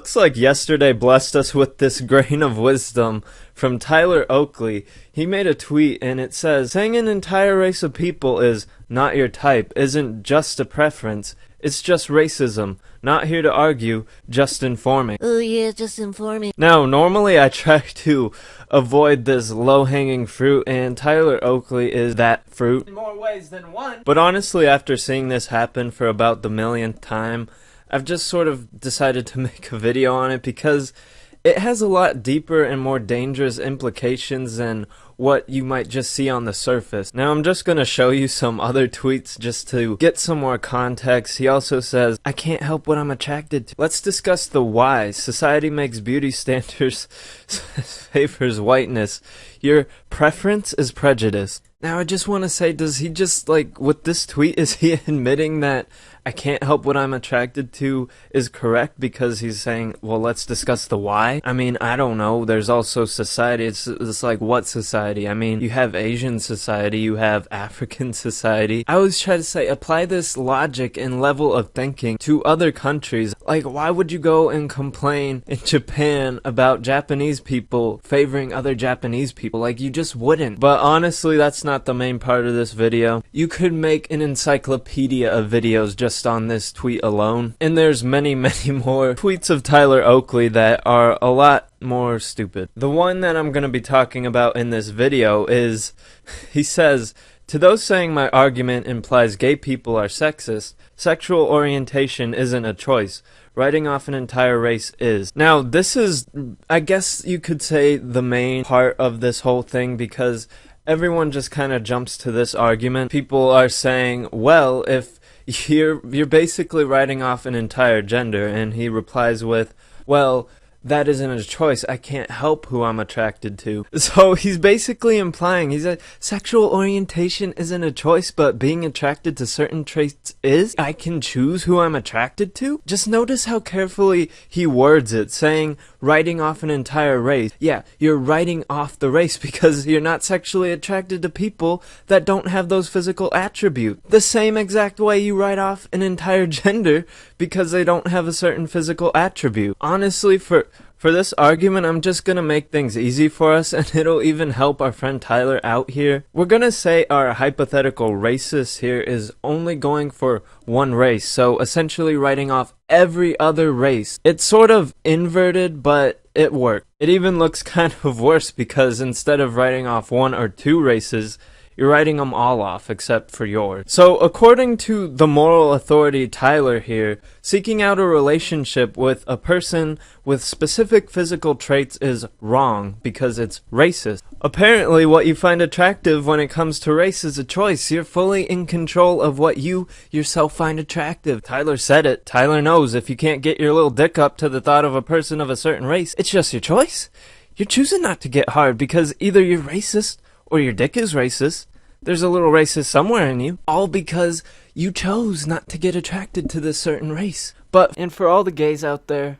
looks like yesterday blessed us with this grain of wisdom from Tyler Oakley. He made a tweet and it says, saying an entire race of people is not your type isn't just a preference, it's just racism. Not here to argue, just informing. Oh yeah, just informing. Now, normally I try to avoid this low-hanging fruit, and Tyler Oakley is that fruit in more ways than one. But honestly, after seeing this happen for about the millionth time, I've just sort of decided to make a video on it because it has a lot deeper and more dangerous implications than what you might just see on the surface. Now I'm just gonna show you some other tweets just to get some more context. He also says, I can't help what I'm attracted to. Let's discuss the why. Society makes beauty standards favors whiteness. Your preference is prejudice. Now I just want to say, does he just, like, with this tweet, is he admitting that I can't help what I'm attracted to is correct because he's saying, well, let's discuss the why? I mean, I don't know. There's also society. It's like, what society? I mean, you have Asian society, you have African society. I always try to say, apply this logic and level of thinking to other countries. Like, why would you go and complain in Japan about Japanese people favoring other Japanese people? Like, you just wouldn't. But honestly, that's not the main part of this video. You could make an encyclopedia of videos just on this tweet alone, and there's many more tweets of Tyler Oakley that are a lot more stupid. The one that I'm going to be talking about in this video is, he says, to those saying my argument implies gay people are sexist, sexual orientation isn't a choice. Writing off an entire race is. Now, this is, I guess you could say, the main part of this whole thing, because everyone just kind of jumps to this argument. People are saying, well, if you're basically writing off an entire gender, and he replies with, well, that isn't a choice. I can't help who I'm attracted to. So he's basically implying, he's like, sexual orientation isn't a choice, but being attracted to certain traits is? I can choose who I'm attracted to? Just notice how carefully he words it, saying, writing off an entire race. Yeah, you're writing off the race because you're not sexually attracted to people that don't have those physical attributes. The same exact way you write off an entire gender because they don't have a certain physical attribute. Honestly, for this argument, I'm just gonna make things easy for us, and it'll even help our friend Tyler out here. We're gonna say our hypothetical racist here is only going for one race, so essentially writing off every other race. It's sort of inverted, but it worked. It even looks kind of worse because instead of writing off one or two races, you're writing them all off except for yours. So according to the moral authority Tyler here, seeking out a relationship with a person with specific physical traits is wrong because it's racist. Apparently what you find attractive when it comes to race is a choice. You're fully in control of what you yourself find attractive. Tyler said it. Tyler knows if you can't get your little dick up to the thought of a person of a certain race, it's just your choice. You're choosing not to get hard because either you're racist or your dick is racist. There's a little racist somewhere in you. All because you chose not to get attracted to this certain race. And for all the gays out there,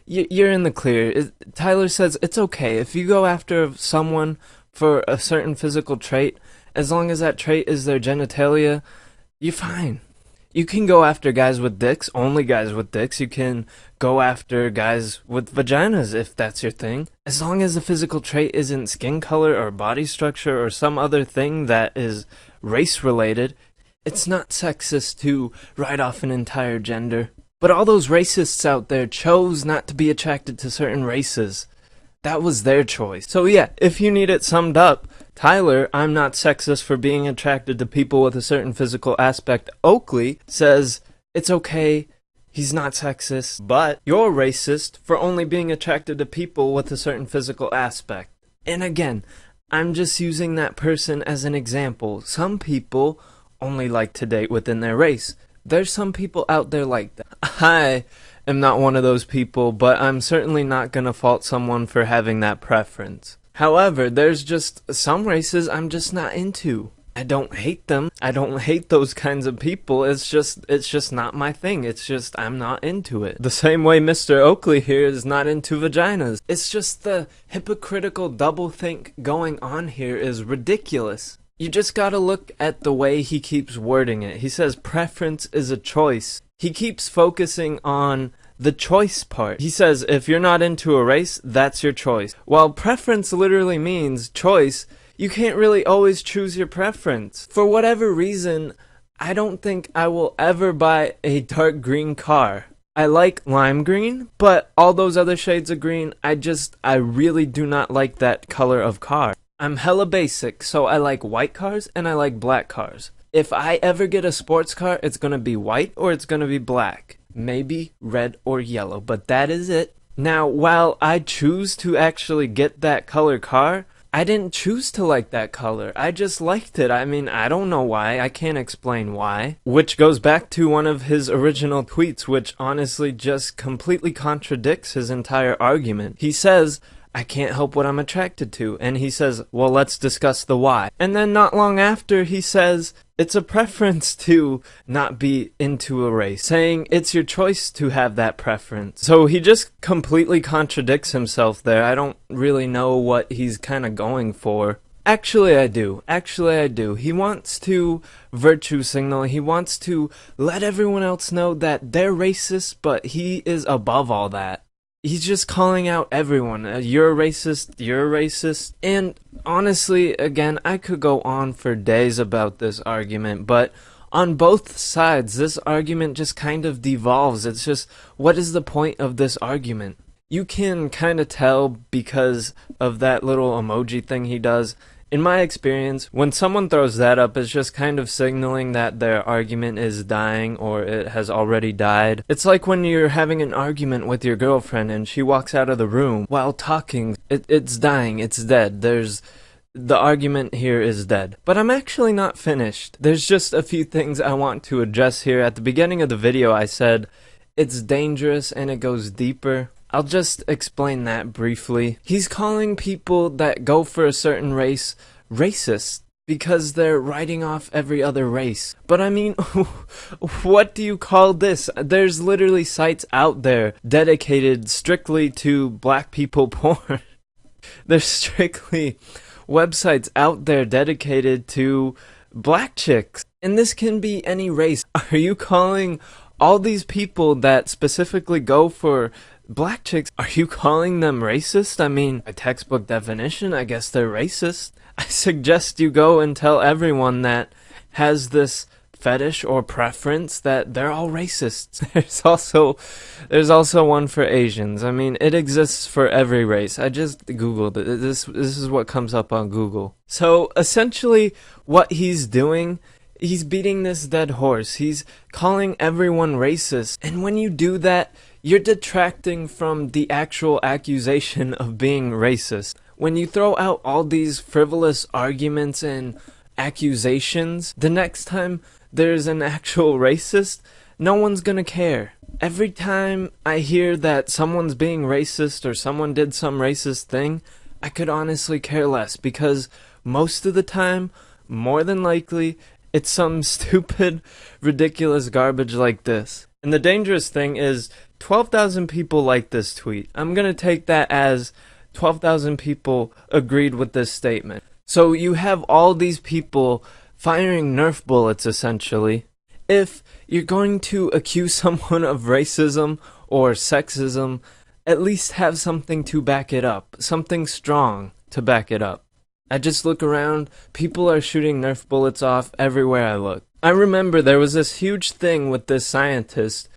you're in the clear. Tyler says it's okay if you go after someone for a certain physical trait, as long as that trait is their genitalia, you're fine. You can go after guys with dicks, only guys with dicks. You can go after guys with vaginas if that's your thing. As long as the physical trait isn't skin color or body structure or some other thing that is race related, it's not sexist to write off an entire gender. But all those racists out there chose not to be attracted to certain races. That was their choice. So yeah, if you need it summed up, Tyler, I'm not sexist for being attracted to people with a certain physical aspect. Oakley says it's okay, he's not sexist, but you're racist for only being attracted to people with a certain physical aspect. And again, I'm just using that person as an example. Some people only like to date within their race. There's some people out there like that. I am not one of those people, but I'm certainly not gonna fault someone for having that preference. However, there's just some races I'm just not into. I don't hate them. I don't hate those kinds of people. It's just not my thing. It's just I'm not into it. The same way Mr. Oakley here is not into vaginas. It's just the hypocritical doublethink going on here is ridiculous. You just gotta look at the way he keeps wording it. He says preference is a choice. He keeps focusing on the choice part. He says if you're not into a race, that's your choice. While preference literally means choice, you can't really always choose your preference. For whatever reason, I don't think I will ever buy a dark green car. I like lime green, but all those other shades of green, I really do not like that color of car. I'm hella basic, so I like white cars and I like black cars. If I ever get a sports car, it's gonna be white or it's gonna be black. Maybe red or yellow, but that is it. Now, while I choose to actually get that color car, I didn't choose to like that color. I just liked it. I mean, I don't know why. I can't explain why. Which goes back to one of his original tweets, which honestly just completely contradicts his entire argument. He says, I can't help what I'm attracted to. And he says, well, let's discuss the why. And then not long after, he says, it's a preference to not be into a race, saying it's your choice to have that preference. So he just completely contradicts himself there. I don't really know what he's kind of going for. Actually, I do. He wants to virtue signal. He wants to let everyone else know that they're racist, but he is above all that. He's just calling out everyone. You're a racist. And honestly, again, I could go on for days about this argument, but on both sides, this argument just kind of devolves. It's just, what is the point of this argument? You can kind of tell because of that little emoji thing he does. In my experience, when someone throws that up, it's just kind of signaling that their argument is dying or it has already died. It's like when you're having an argument with your girlfriend and she walks out of the room while talking. It's dying, it's dead. The argument here is dead. But I'm actually not finished. There's just a few things I want to address here. At the beginning of the video, I said it's dangerous and it goes deeper. I'll just explain that briefly. He's calling people that go for a certain race racist because they're writing off every other race. But I mean, what do you call this? There's literally sites out there dedicated strictly to black people porn. There's strictly websites out there dedicated to black chicks. And this can be any race. Are you calling all these people that specifically go for black chicks, are you calling them racist? I mean, by textbook definition, I guess they're racist. I suggest you go and tell everyone that has this fetish or preference that they're all racists. There's also one for Asians. I mean, it exists for every race. I just googled it. This is what comes up on Google. So essentially what he's doing, he's beating this dead horse. He's calling everyone racist. And when you do that, you're detracting from the actual accusation of being racist. When you throw out all these frivolous arguments and accusations, the next time there's an actual racist, no one's gonna care. Every time I hear that someone's being racist or someone did some racist thing, I could honestly care less because most of the time, more than likely, it's some stupid, ridiculous garbage like this. And the dangerous thing is, 12,000 people liked this tweet. I'm gonna take that as 12,000 people agreed with this statement. So you have all these people firing Nerf bullets, essentially. If you're going to accuse someone of racism or sexism, at least have something to back it up. Something strong to back it up. I just look around, people are shooting Nerf bullets off everywhere I look. I remember there was this huge thing with this scientist,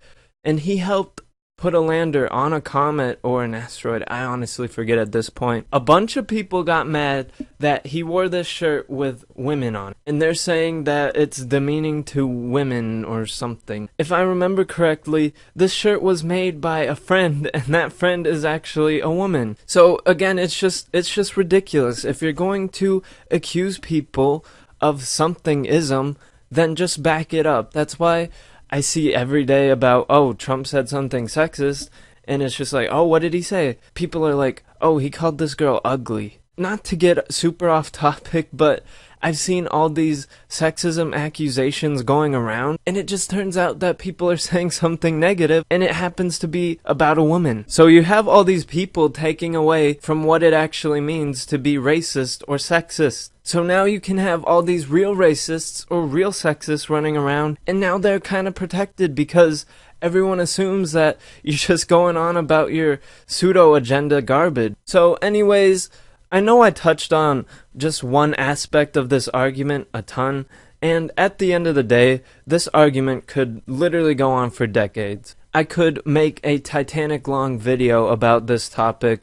and he helped put a lander on a comet or an asteroid. I honestly forget at this point. A bunch of people got mad that he wore this shirt with women on it, and they're saying that it's demeaning to women or something. If I remember correctly, this shirt was made by a friend, and that friend is actually a woman. So again, it's just ridiculous. If you're going to accuse people of something-ism, then just back it up. That's why I see every day about, oh, Trump said something sexist, and it's just like, oh, what did he say? People are like, oh, he called this girl ugly. Not to get super off topic, but I've seen all these sexism accusations going around, and it just turns out that people are saying something negative, and it happens to be about a woman. So you have all these people taking away from what it actually means to be racist or sexist. So now you can have all these real racists or real sexists running around, and now they're kind of protected because everyone assumes that you're just going on about your pseudo-agenda garbage. So anyways, I know I touched on just one aspect of this argument a ton, and at the end of the day, this argument could literally go on for decades. I could make a Titanic-long video about this topic,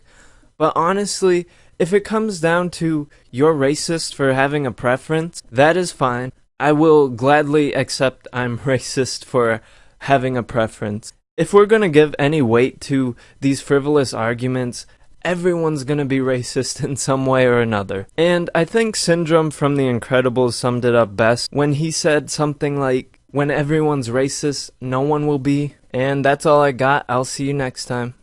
but honestly, if it comes down to you're racist for having a preference, that is fine. I will gladly accept I'm racist for having a preference. If we're gonna give any weight to these frivolous arguments, everyone's gonna be racist in some way or another. And I think Syndrome from The Incredibles summed it up best when he said something like, when everyone's racist, no one will be. And that's all I got. I'll see you next time.